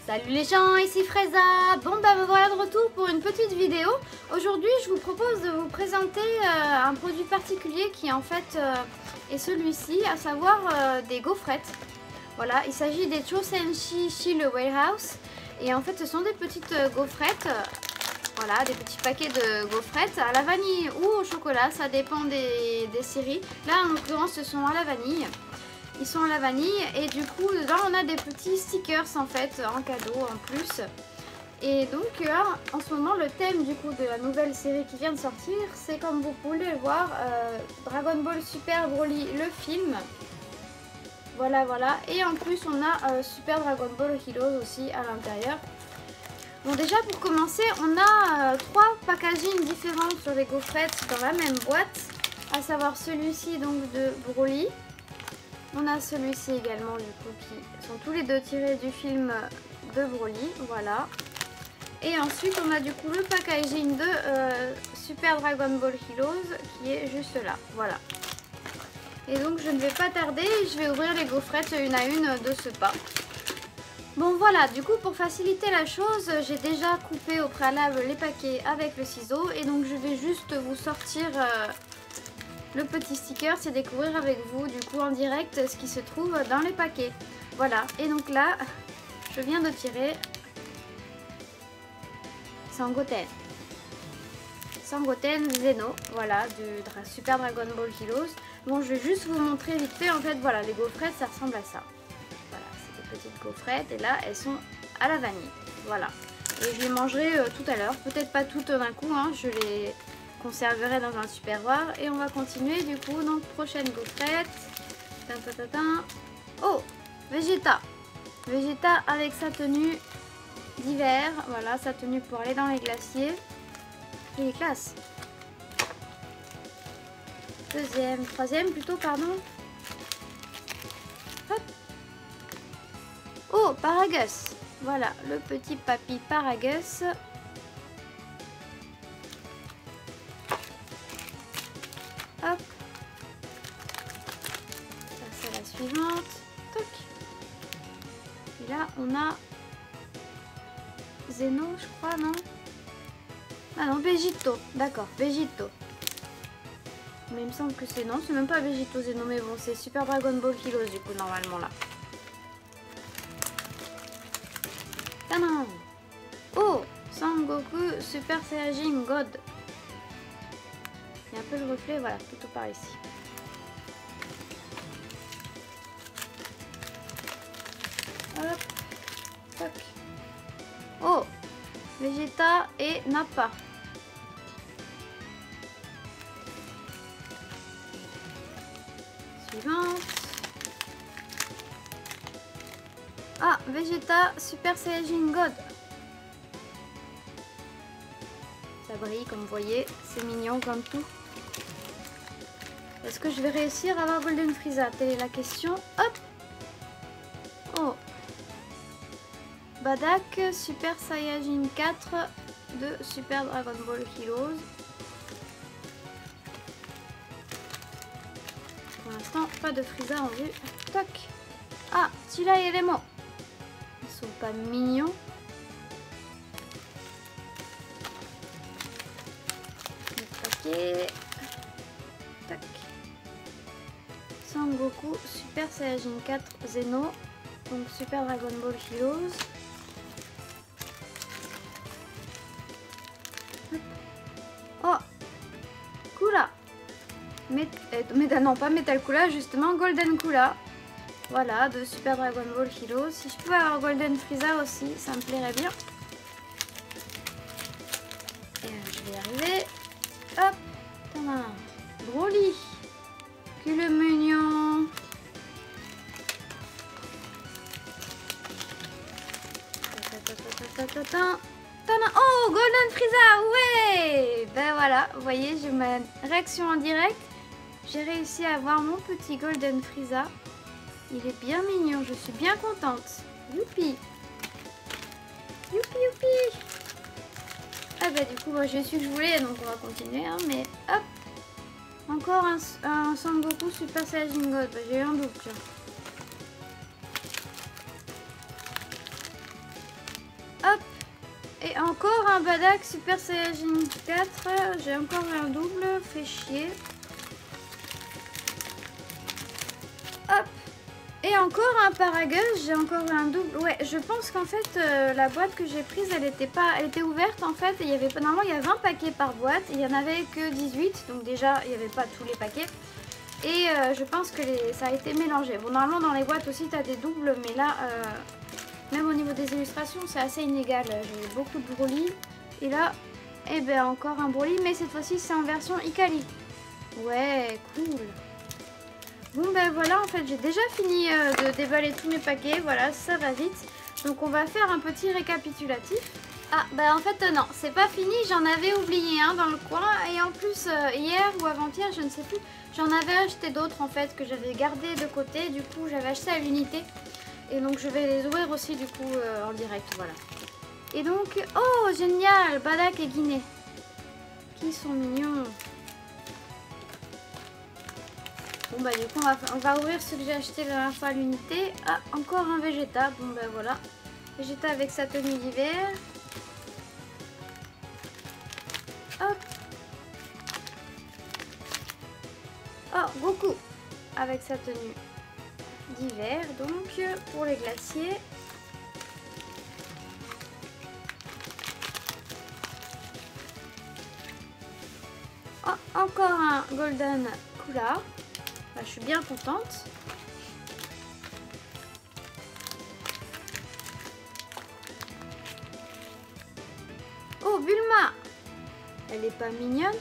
Salut les gens, ici Freza. Bon bah me voilà de retour pour une petite vidéo. Aujourd'hui je vous propose de vous présenter un produit particulier qui en fait est celui-ci, à savoir des gaufrettes. Voilà, il s'agit des Chosenshi Chille Warehouse. Et en fait ce sont des petites gaufrettes, voilà, des petits paquets de gaufrettes à la vanille ou au chocolat, ça dépend des séries. Là en l'occurrence ce sont à la vanille. Ils sont à la vanille et du coup dedans on a des petits stickers en fait en cadeau en plus. Et donc là en ce moment le thème du coup de la nouvelle série qui vient de sortir, c'est comme vous pouvez le voir Dragon Ball Super Broly le film. Voilà. Et en plus on a Super Dragon Ball Heroes aussi à l'intérieur. Bon déjà pour commencer on a 3 packagings différents sur les gaufrettes dans la même boîte. À savoir celui-ci donc de Broly. On a celui-ci également du coup qui sont tous les deux tirés du film de Broly, voilà. Et ensuite on a du coup le packaging de Super Dragon Ball Heroes qui est juste là, voilà. Et donc je ne vais pas tarder, je vais ouvrir les gaufrettes une à une de ce pas. Bon voilà, du coup pour faciliter la chose, j'ai déjà coupé au préalable les paquets avec le ciseau et donc je vais juste vous sortir le petit sticker, c'est découvrir avec vous du coup en direct ce qui se trouve dans les paquets. Voilà, et donc là, je viens de tirer Sangoten Zeno, voilà, du Super Dragon Ball Heroes. Bon, je vais juste vous montrer vite fait, en fait, voilà, les gaufrettes, ça ressemble à ça. Voilà, c'est des petites gaufrettes, et là, elles sont à la vanille, voilà. Et je les mangerai tout à l'heure, peut-être pas toutes d'un coup, hein, je les conserverai dans un supervoir et on va continuer du coup. Donc prochaine gaufrette, oh, Vegeta avec sa tenue d'hiver, voilà, sa tenue pour aller dans les glaciers. Il est classe. Troisième plutôt, pardon. Hop. Oh, Paragus, voilà le petit papy Paragus. Hop, ça c'est la suivante. Toc. Et là on a Zeno, je crois, non? Ah non, Vegito, d'accord, Vegito. Mais il me semble que c'est non, c'est même pas Vegito Zeno, mais bon, c'est Super Dragon Ball Heroes du coup normalement là. Tadam! Oh, Sangoku Super Saiyajin God. Il y a un peu le reflet, voilà, plutôt par ici. Hop, toc. Oh, Vegeta et Nappa. Suivante. Ah, Vegeta Super Saiyajin God. Ça brille comme vous voyez, c'est mignon comme tout. Est-ce que je vais réussir à avoir Golden Frieza? Telle est la question. Hop. Oh. Badak Super Saiyajin 4 de Super Dragon Ball Heroes. Pour l'instant, pas de Frieza en vue. Toc. Ah, Tila et Remo. Ils sont pas mignons. Le paquet. Tac. Sangoku Super Saiyajin 4 Zeno, donc Super Dragon Ball Heroes. Oh, Kula. Non, pas Metal Kula, justement Golden Kula. Voilà, de Super Dragon Ball Heroes. Si je pouvais avoir Golden Frieza aussi, ça me plairait bien. Et je vais y arriver. Hop, t'en as Broly. Que le mignon. Oh, Golden Frieza, ouais. Ben voilà, vous voyez, j'ai ma réaction en direct. J'ai réussi à avoir mon petit Golden Frieza. Il est bien mignon, je suis bien contente. Youpi. Youpi, youpi. Ah bah du coup, moi j'ai su que je voulais, donc on va continuer, hein, mais hop. Encore un Sangoku Super Saiyajin God, bah, j'ai eu un doute. Tiens. Et encore un Badak Super Saiyajin 4. J'ai encore un double, fait chier. Hop. Et encore un Paragus, j'ai encore un double. Ouais, je pense qu'en fait, la boîte que j'ai prise, elle était ouverte en fait. Et il y avait, normalement, il y a 20 paquets par boîte. Il n'y en avait que 18. Donc déjà, il n'y avait pas tous les paquets. Et je pense que ça a été mélangé. Bon, normalement, dans les boîtes aussi, tu as des doubles. Mais là, même au niveau des illustrations, c'est assez inégal. J'ai beaucoup de Broly. Et là, eh ben, encore un Broly. Mais cette fois-ci, c'est en version Ikali. Ouais, cool. Bon ben voilà, en fait j'ai déjà fini de déballer tous mes paquets, voilà, ça va vite. Donc on va faire un petit récapitulatif. Ah ben en fait non, c'est pas fini, j'en avais oublié un dans le coin. Et en plus hier ou avant-hier, je ne sais plus, j'en avais acheté d'autres en fait que j'avais gardé de côté. Du coup j'avais acheté à l'unité. Et donc je vais les ouvrir aussi du coup en direct, voilà. Et donc, oh génial, Badak et Guinée. Qui sont mignons. Bon bah du coup on va ouvrir ce que j'ai acheté la dernière fois à l'unité. Ah, encore un Vegeta. Bon bah voilà. Vegeta avec sa tenue d'hiver. Hop. Oh, Goku avec sa tenue d'hiver. Donc pour les glaciers. Oh, encore un Golden Kula. Bah, je suis bien contente. Oh, Bulma! Elle est pas mignonne?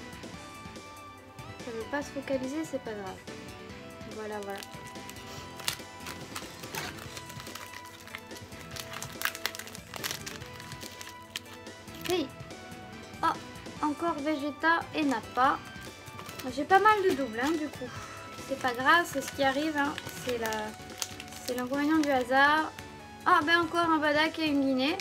Ça veut pas se focaliser, c'est pas grave. Voilà, voilà. Hey! Oh, encore Vegeta et Nappa. J'ai pas mal de doubles, hein, du coup. C'est pas grave, c'est ce qui arrive, hein. C'est l'inconvénient du hasard. Ah ben encore un Badak et une Guinée.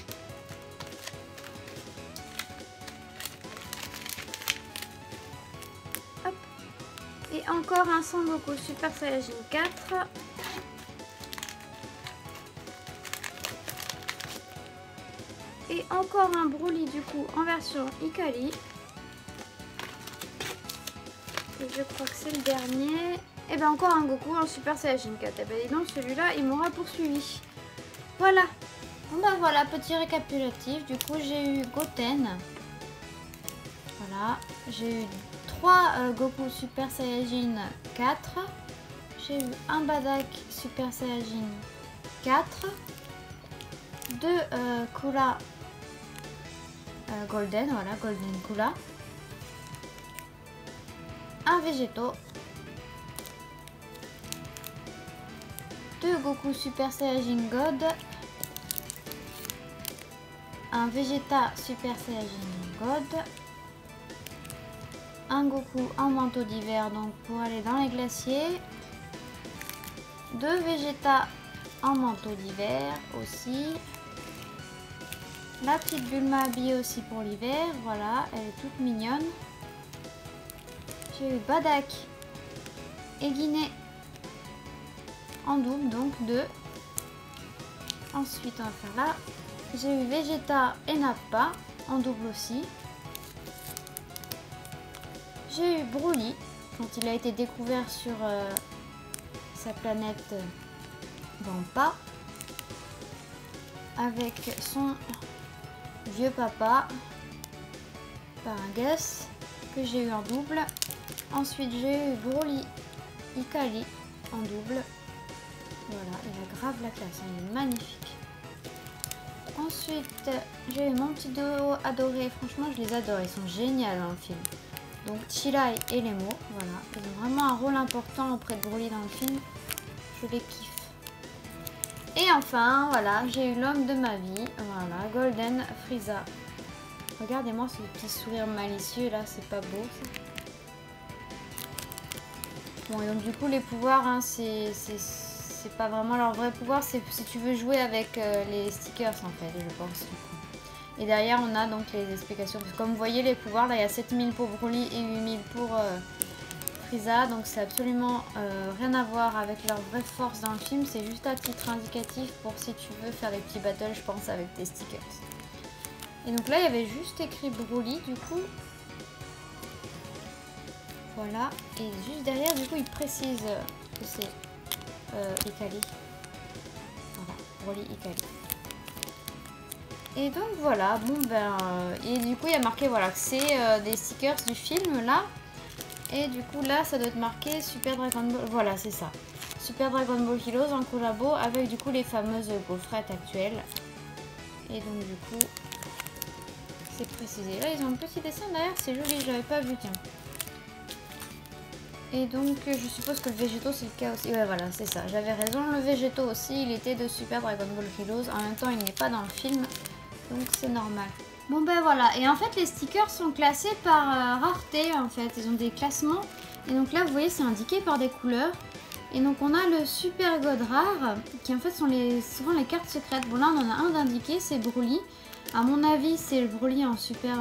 Hop. Et encore un Son Goku Super Saiyajin 4. Et encore un Broly du coup en version Ikali. Et je crois que c'est le dernier. Et bien encore un Goku en Super Saiyajin 4. Et bien dis donc, celui-là, il m'aura poursuivi. Voilà. Bon ben voilà, petit récapitulatif. Du coup, j'ai eu Goten. Voilà. J'ai eu 3 Goku Super Saiyajin 4. J'ai eu un Badak Super Saiyajin 4. 2 Kula Golden. Voilà, Golden Kula. Un Végéto. 2 Goku Super Saiyajin God. Un Vegeta Super Saiyajin God. Un Goku en manteau d'hiver donc pour aller dans les glaciers. 2 Vegeta en manteau d'hiver aussi. La petite Bulma habillée aussi pour l'hiver. Voilà, elle est toute mignonne. J'ai eu Badak et Guinée en double, donc 2. Ensuite, on va faire là. J'ai eu Vegeta et Nappa en double aussi. J'ai eu Broly quand il a été découvert sur sa planète Vampa avec son vieux papa Paragus que j'ai eu en double. Ensuite, j'ai eu Broly Ikali en double. Voilà, il a grave la classe, hein, il est magnifique. Ensuite, j'ai eu mon petit duo adoré. Franchement, je les adore, ils sont géniaux dans le film. Donc, Chilai et Lemo, voilà. Ils ont vraiment un rôle important auprès de Broly dans le film. Je les kiffe. Et enfin, voilà, j'ai eu l'homme de ma vie. Voilà, Golden Frieza. Regardez-moi ce petit sourire malicieux là, c'est pas beau ça. Bon, et donc du coup, les pouvoirs, hein, c'est pas vraiment leur vrai pouvoir, c'est si tu veux jouer avec les stickers en fait, je pense. Du coup. Et derrière, on a donc les explications. Parce que comme vous voyez, les pouvoirs, là, il y a 7000 pour Broly et 8000 pour Frieza. Donc c'est absolument rien à voir avec leur vraie force dans le film. C'est juste à titre indicatif pour si tu veux faire des petits battles, je pense, avec tes stickers. Et donc là, il y avait juste écrit Broly, du coup. Voilà. Et juste derrière, du coup, il précise que c'est Ikari. Voilà, Broly Ikari. Et donc voilà, bon ben... et du coup, il y a marqué, voilà, que c'est des stickers du film, là. Et du coup, là, ça doit être marqué Super Dragon Ball... Voilà, c'est ça. Super Dragon Ball Heroes en collabo avec, du coup, les fameuses gaufrettes actuelles. Et donc, du coup... c'est précisé. Là, ils ont un petit dessin derrière, c'est joli, j'avais pas vu, tiens. Et donc, je suppose que le végéto, c'est le cas aussi. Ouais, voilà, c'est ça, j'avais raison. Le végéto aussi, il était de Super Dragon Ball Heroes. En même temps, il n'est pas dans le film, donc c'est normal. Bon, ben voilà. Et en fait, les stickers sont classés par rareté, en fait. Ils ont des classements. Et donc là, vous voyez, c'est indiqué par des couleurs. Et donc, on a le Super God Rare, qui en fait sont souvent les cartes secrètes. Bon, là, on en a un d'indiqué, c'est Broly. À mon avis, c'est le Broly en super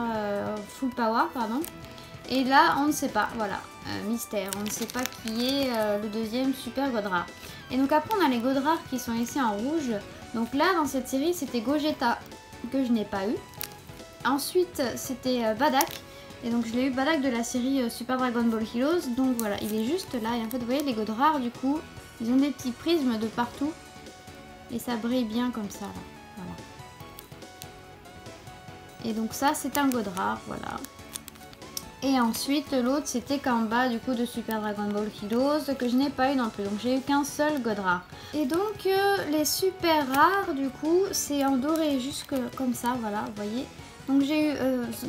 full power, pardon. Et là, on ne sait pas, voilà, mystère. On ne sait pas qui est le deuxième super God Rare. Et donc après, on a les God Rares qui sont ici en rouge. Donc là, dans cette série, c'était Gogeta, que je n'ai pas eu. Ensuite, c'était Badak. Et donc, je l'ai eu Badak de la série Super Dragon Ball Heroes. Donc voilà, il est juste là. Et en fait, vous voyez, les God Rares, du coup, ils ont des petits prismes de partout. Et ça brille bien comme ça, là. Voilà. Et donc ça, c'est un God Rare, voilà. Et ensuite, l'autre, c'était Kamba, du coup, de Super Dragon Ball Heroes, que je n'ai pas eu non plus. Donc, j'ai eu qu'un seul God Rare. Et donc, les super rares, du coup, c'est en doré, jusque comme ça, voilà, vous voyez. Donc, j'ai eu,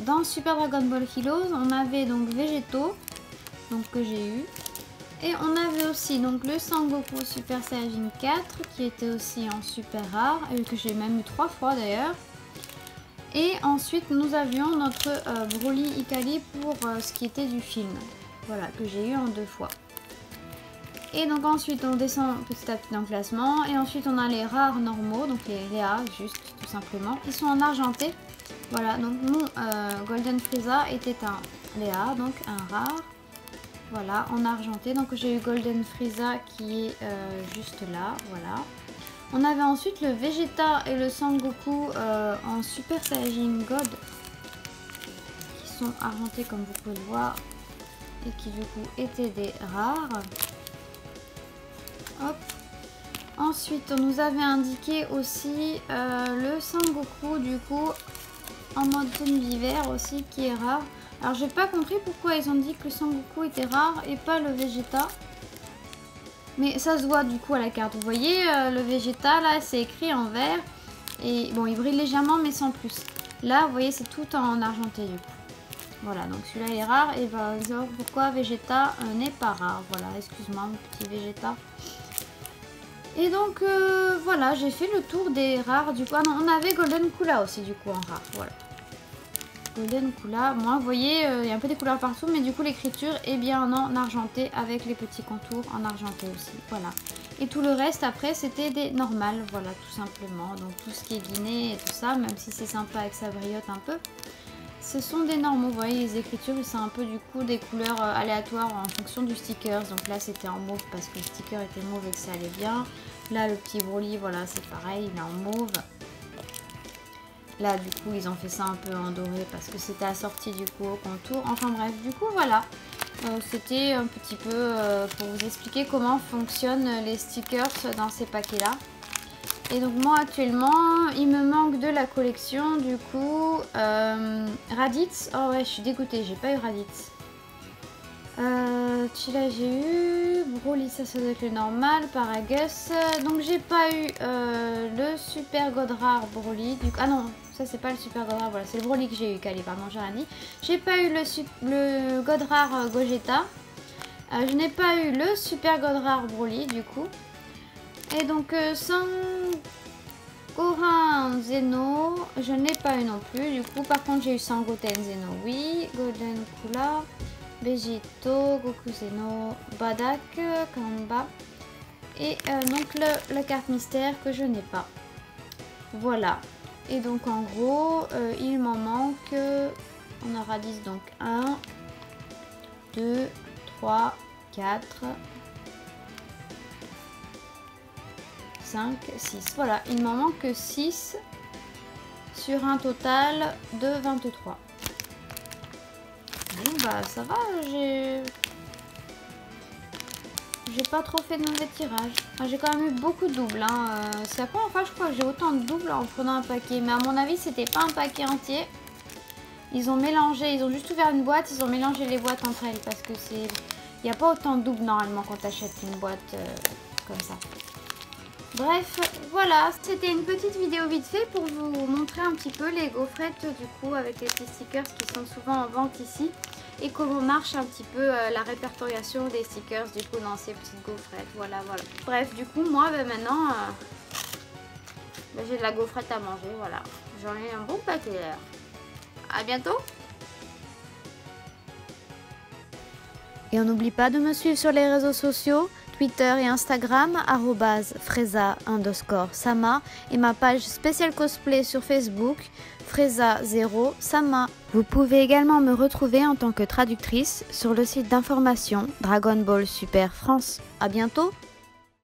dans Super Dragon Ball Heroes, on avait donc Végéto, donc que j'ai eu. Et on avait aussi donc le Sangoku Super Saiyajin 4, qui était aussi en super rare, et que j'ai même eu 3 fois d'ailleurs. Et ensuite, nous avions notre Broly Ikari pour ce qui était du film. Voilà, que j'ai eu en 2 fois. Et donc ensuite, on descend petit à petit dans le classement. Et ensuite, on a les rares normaux, donc les Léa, juste, tout simplement. Ils sont en argenté. Voilà, donc mon Golden Frieza était un Léa, donc un rare. Voilà, en argenté. Donc j'ai eu Golden Frieza qui est juste là, voilà. On avait ensuite le Vegeta et le Sangoku en Super Saiyajin God qui sont argentés comme vous pouvez le voir et qui du coup étaient des rares. Hop. Ensuite on nous avait indiqué aussi le Sangoku du coup en mode tenue d'hiver aussi qui est rare. Alors j'ai pas compris pourquoi ils ont dit que le Sangoku était rare et pas le Vegeta. Mais ça se voit du coup à la carte. Vous voyez le Vegeta là c'est écrit en vert. Et bon il brille légèrement mais sans plus. Là vous voyez c'est tout en argenté du coup. Voilà donc celui-là il est rare. Et ben pourquoi Vegeta n'est pas rare. Voilà excuse-moi mon petit Vegeta. Et donc voilà j'ai fait le tour des rares du coup. Ah non on avait Golden Kula aussi du coup en rare. Voilà. Golden Kula, moi vous voyez il y a un peu des couleurs partout mais du coup l'écriture est bien en argenté avec les petits contours en argenté aussi, voilà. Et tout le reste après c'était des normales, voilà tout simplement, donc tout ce qui est Guinée et tout ça, même si c'est sympa avec sa briotte un peu, ce sont des normaux, vous voyez les écritures c'est un peu du coup des couleurs aléatoires en fonction du sticker, donc là c'était en mauve parce que le sticker était mauve et que ça allait bien, là le petit Broly voilà c'est pareil, il est en mauve. Là, du coup, ils ont fait ça un peu en doré parce que c'était assorti du coup au contour. Enfin bref, du coup, voilà. C'était un petit peu pour vous expliquer comment fonctionnent les stickers dans ces paquets-là. Et donc moi, actuellement, il me manque de la collection, du coup, Raditz. Oh ouais, je suis dégoûtée, j'ai pas eu Raditz. Chila, j'ai eu. Broly, ça doit être le normal. Paragus. Donc, j'ai pas eu le Super God Rare Broly. Ah non, ça c'est pas le Super God Rare. Voilà, c'est le Broly que j'ai eu. Calé, pardon, j'ai rien dit. J'ai pas eu le God Rare Gogeta. Je n'ai pas eu le Super God Rare Broly, du coup. Et donc, Sangoran Zeno, je n'ai pas eu non plus. Du coup, par contre, j'ai eu Sangoten Zeno, oui. Golden Kula. Végéto, Goku Zeno, Badak, Kamba et donc la carte mystère que je n'ai pas. Voilà. Et donc en gros, il m'en manque, on aura 10 donc 1, 2, 3, 4, 5, 6. Voilà, il m'en manque 6 sur un total de 23. Bon bah ça va, j'ai pas trop fait de mauvais tirages. Enfin, j'ai quand même eu beaucoup de doubles. Hein. C'est la première fois je crois que j'ai autant de doubles en prenant un paquet. Mais à mon avis c'était pas un paquet entier. Ils ont mélangé, ils ont juste ouvert une boîte, ils ont mélangé les boîtes entre elles. Parce que c'est... Il n'y a pas autant de doubles normalement quand tu achètes une boîte comme ça. Bref, voilà, c'était une petite vidéo vite fait pour vous montrer un petit peu les gaufrettes du coup avec les petits stickers qui sont souvent en vente ici. Et comment marche un petit peu la répertoriation des stickers du coup dans ces petites gaufrettes, voilà. Bref, du coup moi maintenant j'ai de la gaufrette à manger, voilà. J'en ai un bon paquet là. À bientôt. Et on n'oublie pas de me suivre sur les réseaux sociaux, Twitter et Instagram, @freza_sama et ma page spéciale cosplay sur Facebook, Freza0sama. Vous pouvez également me retrouver en tant que traductrice sur le site d'information Dragon Ball Super France. À bientôt!